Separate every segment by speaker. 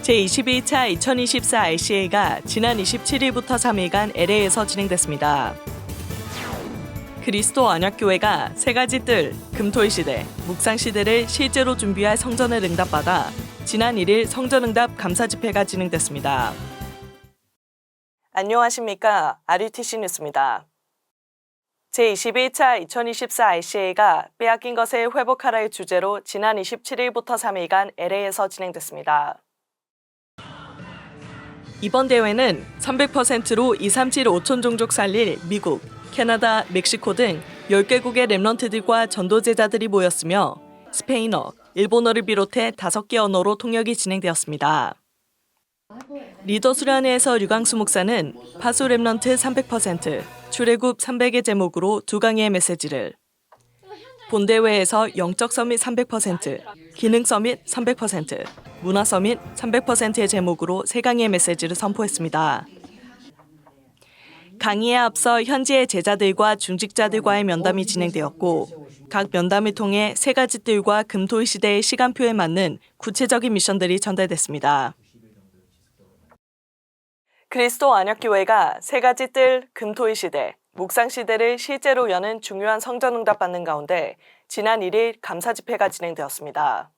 Speaker 1: 제22차 2024 RCA가 지난 27일부터 3일간 LA에서 진행됐습니다. 그리스도 언약교회가 세 가지 뜰, 금토일 시대, 묵상 시대를 실제로 준비할 성전을 응답받아 지난 1일 성전응답 감사집회가 진행됐습니다. 안녕하십니까? RUTC 뉴스입니다. 제21차 2024 RCA가 빼앗긴 것을 회복하라의 주제로 지난 27일부터 3일간 LA에서 진행됐습니다. 이번 대회는 300%로 237 5천 종족 살릴 미국, 캐나다, 멕시코 등 10개국의 랩런트들과 전도제자들이 모였으며 스페인어, 일본어를 비롯해 5개 언어로 통역이 진행되었습니다. 리더 수련회에서 류광수 목사는 파수 랩런트 300%, 출애굽 300의 제목으로 두 강의의 메시지를, 본대회에서 영적 서밋 300%, 기능 서밋 300%, 문화 서밋 300%의 제목으로 세 강의의 메시지를 선포했습니다. 강의에 앞서 현지의 제자들과 중직자들과의 면담이 진행되었고 각 면담을 통해 세 가지 뜰과 금토일 시대의 시간표에 맞는 구체적인 미션들이 전달됐습니다. 그리스도 언약교회가 세 가지 뜰, 금토일 시대, 묵상 시대를 실제로 여는 중요한 성전 응답 받는 가운데 지난 1일 감사 집회가 진행되었습니다.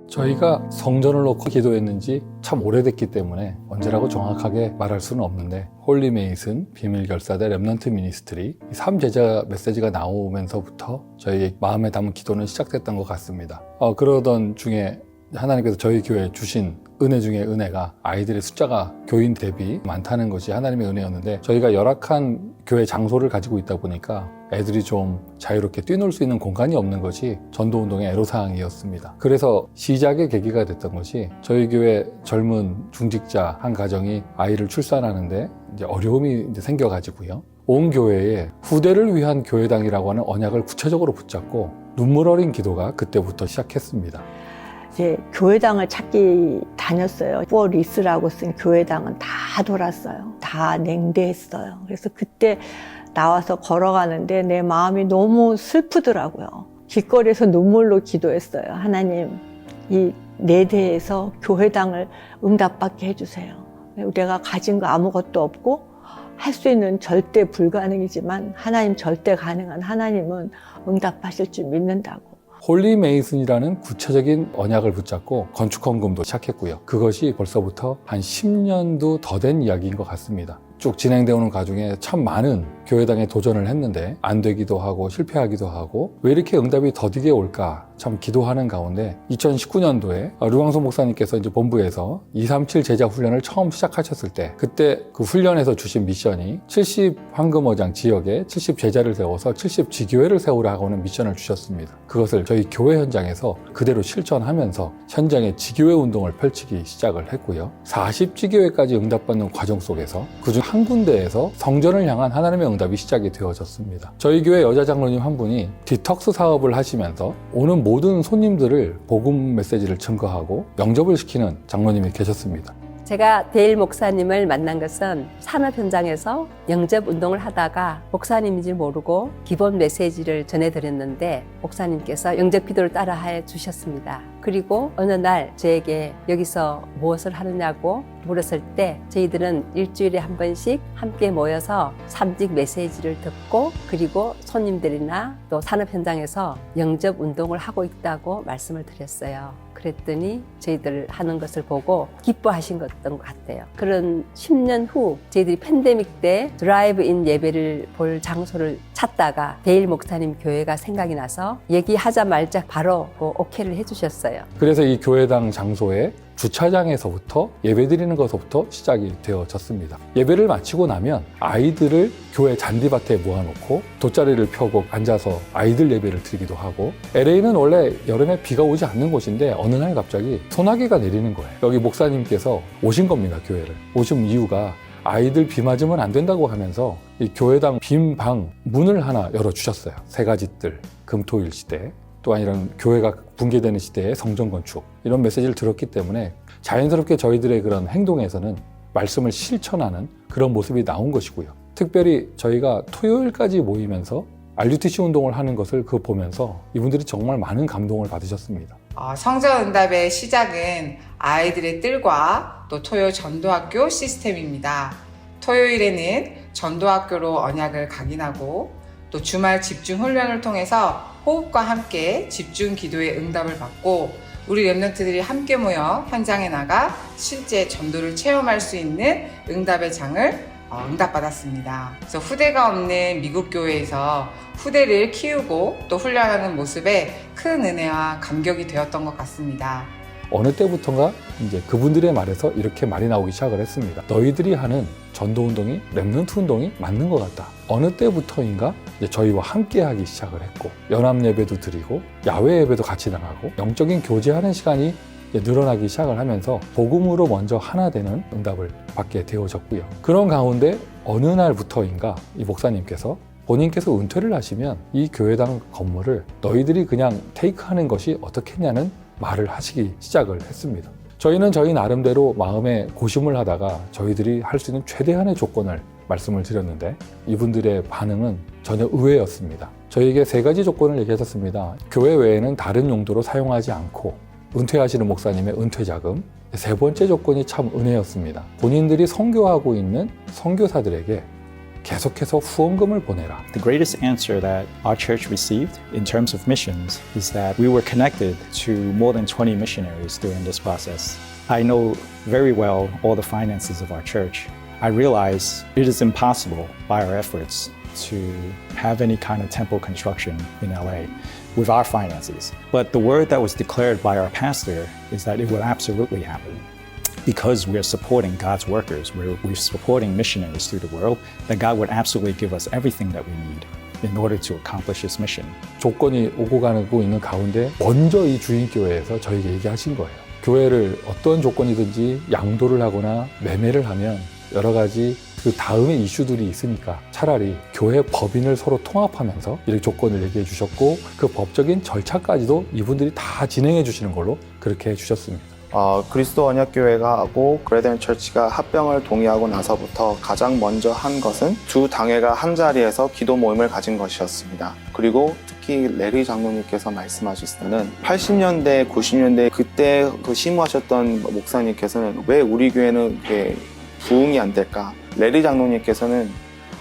Speaker 2: 저희가 성전을 놓고 기도했는지 참 오래됐기 때문에 언제라고 정확하게 말할 수는 없는데 홀리 메이슨, 비밀결사대, 랩넌트 미니스트리 3제자 메시지가 나오면서부터 저희 마음에 담은 기도는 시작됐던 것 같습니다. 그러던 중에 하나님께서 저희 교회에 주신 은혜 중에 은혜가 아이들의 숫자가 교인 대비 많다는 것이 하나님의 은혜였는데 저희가 열악한 교회 장소를 가지고 있다 보니까 애들이 좀 자유롭게 뛰놀 수 있는 공간이 없는 것이 전도운동의 애로사항이었습니다. 그래서 시작의 계기가 됐던 것이 저희 교회 젊은 중직자 한 가정이 아이를 출산하는데 이제 어려움이 생겨가지고요. 온 교회에 후대를 위한 교회당이라고 하는 언약을 구체적으로 붙잡고 눈물 어린 기도가 그때부터 시작했습니다.
Speaker 3: 이제 교회당을 찾기 다녔어요. 포리스라고 쓴 교회당은 다 돌았어요. 다 냉대했어요. 그래서 그때 나와서 걸어가는데 내 마음이 너무 슬프더라고요. 길거리에서 눈물로 기도했어요. 하나님, 이 내 대에서 교회당을 응답받게 해주세요. 내가 가진 거 아무것도 없고 할 수 있는 절대 불가능이지만 하나님 절대 가능한 하나님은 응답하실 줄 믿는다고.
Speaker 2: 홀리 메이슨이라는 구체적인 언약을 붙잡고 건축 헌금도 시작했고요. 그것이 벌써부터 한 10년도 더 된 이야기인 것 같습니다. 쭉 진행되어 오는 과정에 참 많은 교회당에 도전을 했는데 안 되기도 하고 실패하기도 하고 왜 이렇게 응답이 더디게 올까 참 기도하는 가운데 2019년도에 류광수 목사님께서 이제 본부에서 237 제자 훈련을 처음 시작하셨을 때 그때 그 훈련에서 주신 미션이 70 황금어장 지역에 70 제자를 세워서 70 지교회를 세우라고 하는 미션을 주셨습니다. 그것을 저희 교회 현장에서 그대로 실천하면서 현장에 지교회 운동을 펼치기 시작을 했고요. 40 지교회까지 응답받는 과정 속에서 그중 한 군데에서 성전을 향한 하나님의 응답이 시작이 되어졌습니다. 저희 교회 여자 장로님 한 분이 디톡스 사업을 하시면서 오는 모든 손님들을 복음 메시지를 증거하고 영접을 시키는 장로님이 계셨습니다.
Speaker 4: 제가 데일 목사님을 만난 것은 산업 현장에서 영접 운동을 하다가 목사님인지 모르고 기본 메시지를 전해드렸는데 목사님께서 영접 기도를 따라해 주셨습니다. 그리고 어느 날 저에게 여기서 무엇을 하느냐고 물었을 때 저희들은 일주일에 한 번씩 함께 모여서 삼직 메시지를 듣고 그리고 손님들이나 또 산업 현장에서 영접 운동을 하고 있다고 말씀을 드렸어요. 그랬더니 저희들 하는 것을 보고 기뻐하신 것 같아요. 그런 10년 후 저희들이 팬데믹 때 드라이브인 예배를 볼 장소를 찾다가 데일 목사님 교회가 생각이 나서 얘기하자 말자 바로 오케이를 해주셨어요.
Speaker 2: 그래서 이 교회당 장소에 주차장에서부터 예배드리는 것부터 시작이 되어졌습니다. 예배를 마치고 나면 아이들을 교회 잔디밭에 모아놓고 돗자리를 펴고 앉아서 아이들 예배를 드리기도 하고 LA는 원래 여름에 비가 오지 않는 곳인데 어느 날 갑자기 소나기가 내리는 거예요. 여기 목사님께서 오신 겁니다. 교회를. 오신 이유가 아이들 비 맞으면 안 된다고 하면서 이 교회당 빈 방 문을 하나 열어주셨어요. 세 가지 뜰, 금토일 시대, 또한 이런 교회가 붕괴되는 시대의 성전 건축 이런 메시지를 들었기 때문에 자연스럽게 저희들의 그런 행동에서는 말씀을 실천하는 그런 모습이 나온 것이고요. 특별히 저희가 토요일까지 모이면서 RUTC 운동을 하는 것을 보면서 이분들이 정말 많은 감동을 받으셨습니다.
Speaker 5: 성전응답의 시작은 아이들의 뜰과 또 토요 전도학교 시스템입니다. 토요일에는 전도학교로 언약을 각인하고 또 주말 집중 훈련을 통해서 호흡과 함께 집중 기도의 응답을 받고 우리 랩런트들이 함께 모여 현장에 나가 실제 전도를 체험할 수 있는 응답의 장을 응답받았습니다. 그래서 후대가 없는 미국 교회에서 후대를 키우고 또 훈련하는 모습에 큰 은혜와 감격이 되었던 것 같습니다.
Speaker 2: 어느 때부턴가 이제 그분들의 말에서 이렇게 말이 나오기 시작을 했습니다. 너희들이 하는 전도운동이 랩런트 운동이 맞는 것 같다. 어느 때부터인가 이제 저희와 함께 하기 시작을 했고 연합 예배도 드리고 야외 예배도 같이 나가고 영적인 교제하는 시간이 늘어나기 시작을 하면서 복음으로 먼저 하나 되는 응답을 받게 되어졌고요. 그런 가운데 어느 날부터인가 이 목사님께서 본인께서 은퇴를 하시면 이 교회당 건물을 너희들이 그냥 테이크하는 것이 어떻겠냐는 말을 하시기 시작을 했습니다. 저희는 저희 나름대로 마음에 고심을 하다가 저희들이 할 수 있는 최대한의 조건을 말씀을 드렸는데 이분들의 반응은 전혀 의외였습니다. 저희에게 3가지 조건을 얘기하셨습니다. 교회 외에는 다른 용도로 사용하지 않고 은퇴하시는 목사님의 은퇴자금, 3번째 조건이 참 은혜였습니다. 본인들이 선교하고 있는 선교사들에게 계속해서 후원금을 보내라.
Speaker 6: The greatest answer that our church received in terms of missions is that we were connected to more than 20 missionaries during this process. I know very well all the finances of our church. I realize it is impossible by our efforts to have any kind of temple construction in LA with our finances. But the word that was declared by our pastor is that it will absolutely happen. Because we're supporting God's workers, we're supporting missionaries through the world, that God would absolutely give us everything that we need in order to accomplish His mission.
Speaker 2: 조건이 오고 가고 있는 가운데 먼저 이 주인교회에서 저에게 얘기하신 거예요. 교회를 어떤 조건이든지 양도를 하거나 매매를 하면 여러 가지 그 다음의 이슈들이 있으니까 차라리 교회 법인을 서로 통합하면서 이렇게 조건을 얘기해 주셨고 그 법적인 절차까지도 이분들이 다 진행해 주시는 걸로 그렇게 해 주셨습니다.
Speaker 7: 그리스도 언약교회가 하고 그레덴 처치가 합병을 동의하고 나서부터 가장 먼저 한 것은 두 당회가 한 자리에서 기도 모임을 가진 것이었습니다. 그리고 특히 레리 장로님께서 말씀하셨을 80년대, 90년대 그때 그 심우하셨던 목사님께서는 왜 우리 교회는 부흥이 안 될까? 레리 장로님께서는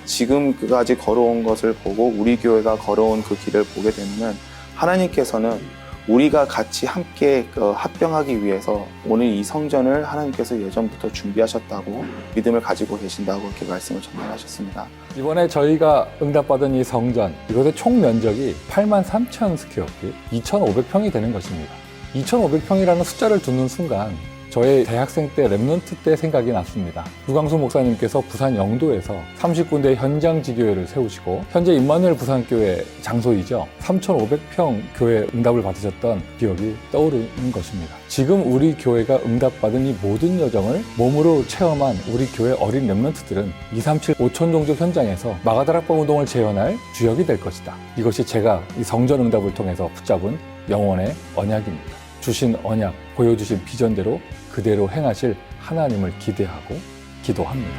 Speaker 7: 지금까지 걸어온 것을 보고 우리 교회가 걸어온 그 길을 보게 되면 하나님께서는 우리가 같이 함께 합병하기 위해서 오늘 이 성전을 하나님께서 예전부터 준비하셨다고 믿음을 가지고 계신다고 이렇게 말씀을 전달하셨습니다.
Speaker 2: 이번에 저희가 응답받은 이 성전, 이것의 총 면적이 83,000 스퀘어핏, 2,500평이 되는 것입니다. 2,500평이라는 숫자를 듣는 순간 저의 대학생 때 랩런트 때 생각이 났습니다. 유광수 목사님께서 부산 영도에서 30군데 현장 지교회를 세우시고 현재 임마누엘 부산교회 장소이죠. 3,500평 교회 응답을 받으셨던 기억이 떠오르는 것입니다. 지금 우리 교회가 응답받은 이 모든 여정을 몸으로 체험한 우리 교회 어린 랩런트들은 237 5천 종족 현장에서 마가다락방 운동을 재현할 주역이 될 것이다. 이것이 제가 이 성전 응답을 통해서 붙잡은 영혼의 언약입니다. 주신 언약, 보여주신 비전대로 그대로 행하실 하나님을 기대하고 기도합니다.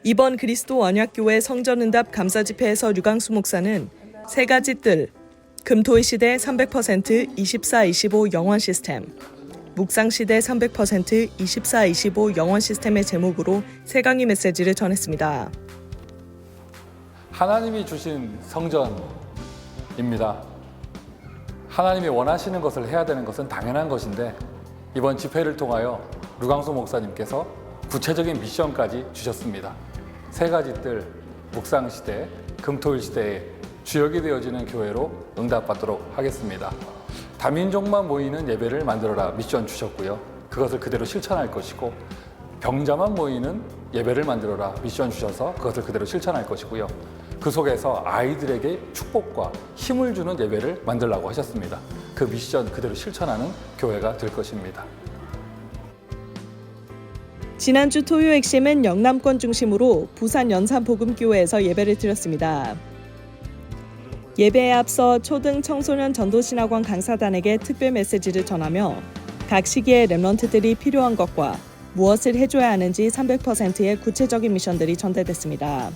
Speaker 1: 이번 그리스도 언약교회 성전응답 감사집회에서 류광수 목사는 3가지 뜰, 금토일 시대 300% 24-25 영원 시스템, 묵상시대 300% 24-25 영원 시스템의 제목으로 세 강의 메시지를 전했습니다.
Speaker 2: 하나님이 주신 성전입니다. 하나님이 원하시는 것을 해야 되는 것은 당연한 것인데 이번 집회를 통하여 류광수 목사님께서 구체적인 미션까지 주셨습니다. 3가지 뜰, 묵상시대, 금토일시대의 주역이 되어지는 교회로 응답받도록 하겠습니다. 다민족만 모이는 예배를 만들어라 미션 주셨고요. 그것을 그대로 실천할 것이고 병자만 모이는 예배를 만들어라 미션 주셔서 그것을 그대로 실천할 것이고요. 그 속에서 아이들에게 축복과 힘을 주는 예배를 만들라고 하셨습니다. 그 미션 그대로 실천하는 교회가 될 것입니다.
Speaker 1: 지난주 토요 핵심은 영남권 중심으로 부산 연산복음교회에서 예배를 드렸습니다. 예배에 앞서 초등 청소년 전도신학원 강사단에게 특별 메시지를 전하며 각 시기에 렘넌트들이 필요한 것과 무엇을 해줘야 하는지 300%의 구체적인 미션들이 전달됐습니다.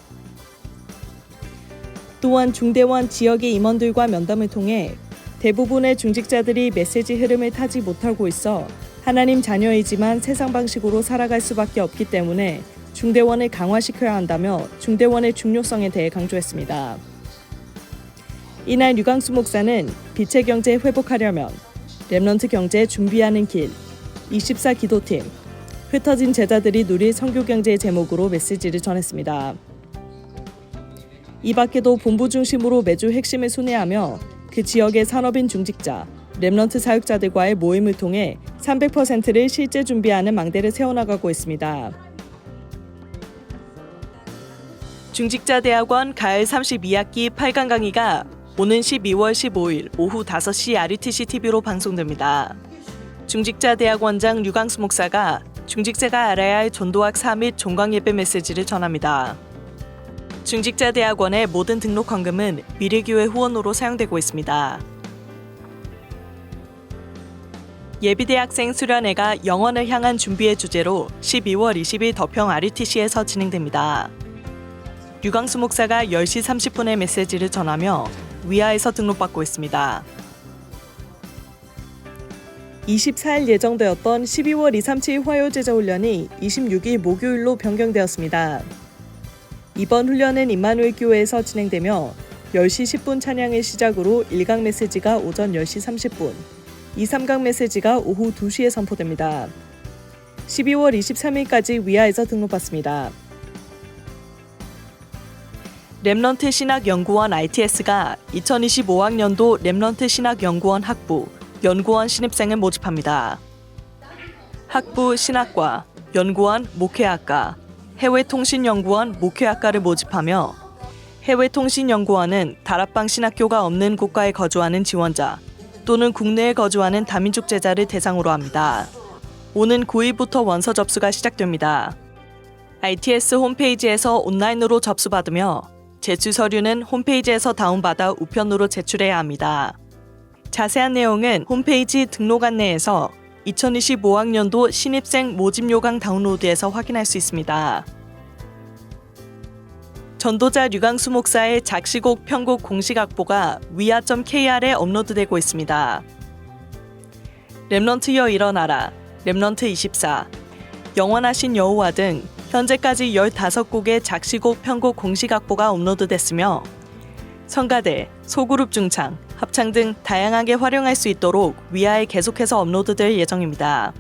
Speaker 1: 또한 중대원 지역의 임원들과 면담을 통해 대부분의 중직자들이 메시지 흐름을 타지 못하고 있어 하나님 자녀이지만 세상 방식으로 살아갈 수밖에 없기 때문에 중대원을 강화시켜야 한다며 중대원의 중요성에 대해 강조했습니다. 이날 류강수 목사는 빛의 경제 회복하려면 렘넌트 경제 준비하는 길, 24 기도팀, 흩어진 제자들이 누릴 선교 경제의 제목으로 메시지를 전했습니다. 이 밖에도 본부 중심으로 매주 핵심을 순회하며 그 지역의 산업인 중직자, 렘넌트 사역자들과의 모임을 통해 300%를 실제 준비하는 망대를 세워나가고 있습니다. 중직자대학원 가을 32학기 8강 강의가 오는 12월 15일 오후 5시 RUTC TV로 방송됩니다. 중직자대학원장 류강수 목사가 중직자가 알아야 할 전도학 3및 종강예배 메시지를 전합니다. 중직자대학원의 모든 등록 헌금은 미래교회 후원으로 사용되고 있습니다. 예비대학생 수련회가 영원을 향한 준비의 주제로 12월 20일 덕평 RUTC에서 진행됩니다. 류강수 목사가 10시 30분에 메시지를 전하며 위아에서 등록받고 있습니다. 24일 예정되었던 12월 237 화요제자 훈련이 26일 목요일로 변경되었습니다. 이번 훈련은 임마누엘 교회에서 진행되며 10시 10분 찬양을 시작으로 1강 메시지가 오전 10시 30분, 2, 3강 메시지가 오후 2시에 선포됩니다. 12월 23일까지 위아에서 등록받습니다. 렘넌트 신학연구원 RTS가 2025학년도 렘넌트 신학연구원 학부, 연구원 신입생을 모집합니다. 학부 신학과, 연구원 목회학과, 해외통신연구원 목회학과를 모집하며 해외통신연구원은 다락방 신학교가 없는 국가에 거주하는 지원자 또는 국내에 거주하는 다민족 제자를 대상으로 합니다. 오는 9일부터 원서 접수가 시작됩니다. RTS 홈페이지에서 온라인으로 접수받으며 제출 서류는 홈페이지에서 다운받아 우편으로 제출해야 합니다. 자세한 내용은 홈페이지 등록 안내에서 2025학년도 신입생 모집 요강 다운로드에서 확인할 수 있습니다. 전도자 류강수 목사의 작시곡 편곡 공식 악보가 위아.kr에 업로드되고 있습니다. 렘넌트여 일어나라, 렘넌트 24, 영원하신 여호와 등 현재까지 15곡의 작시곡 편곡 공식 악보가 업로드됐으며 성가대, 소그룹 중창, 합창 등 다양하게 활용할 수 있도록 위아에 계속해서 업로드될 예정입니다.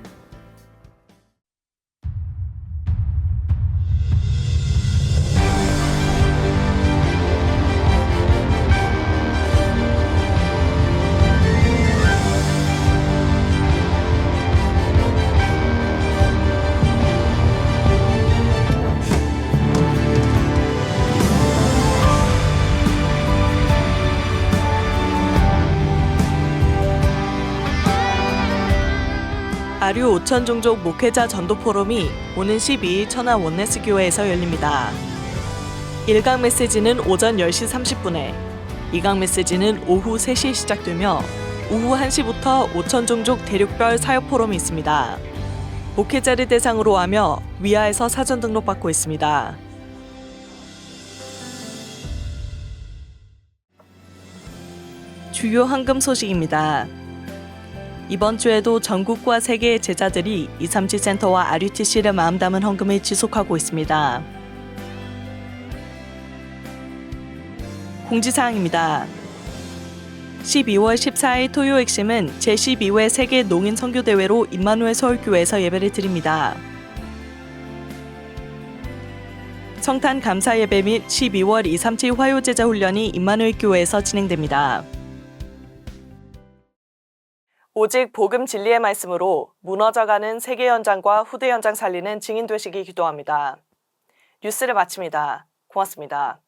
Speaker 1: 아류 5천 종족 목회자 전도 포럼이 오는 12일 천안 원네스 교회에서 열립니다. 1강 메시지는 오전 10시 30분에, 2강 메시지는 오후 3시에 시작되며 오후 1시부터 5천 종족 대륙별 사역 포럼이 있습니다. 목회자를 대상으로 하며 위아에서 사전 등록받고 있습니다. 주요 헌금 소식입니다. 이번 주에도 전국과 세계의 제자들이 237 센터와 RUTC를 마음 담은 헌금을 지속하고 있습니다. 공지사항입니다. 12월 14일 토요 핵심은 제12회 세계 농인 선교대회로 임마누엘 서울교회에서 예배를 드립니다. 성탄 감사 예배 및 12월 237 화요제자 훈련이 임마누엘 교회에서 진행됩니다. 오직 복음 진리의 말씀으로 무너져가는 세계 현장과 후대 현장 살리는 증인 되시기 기도합니다. 뉴스를 마칩니다. 고맙습니다.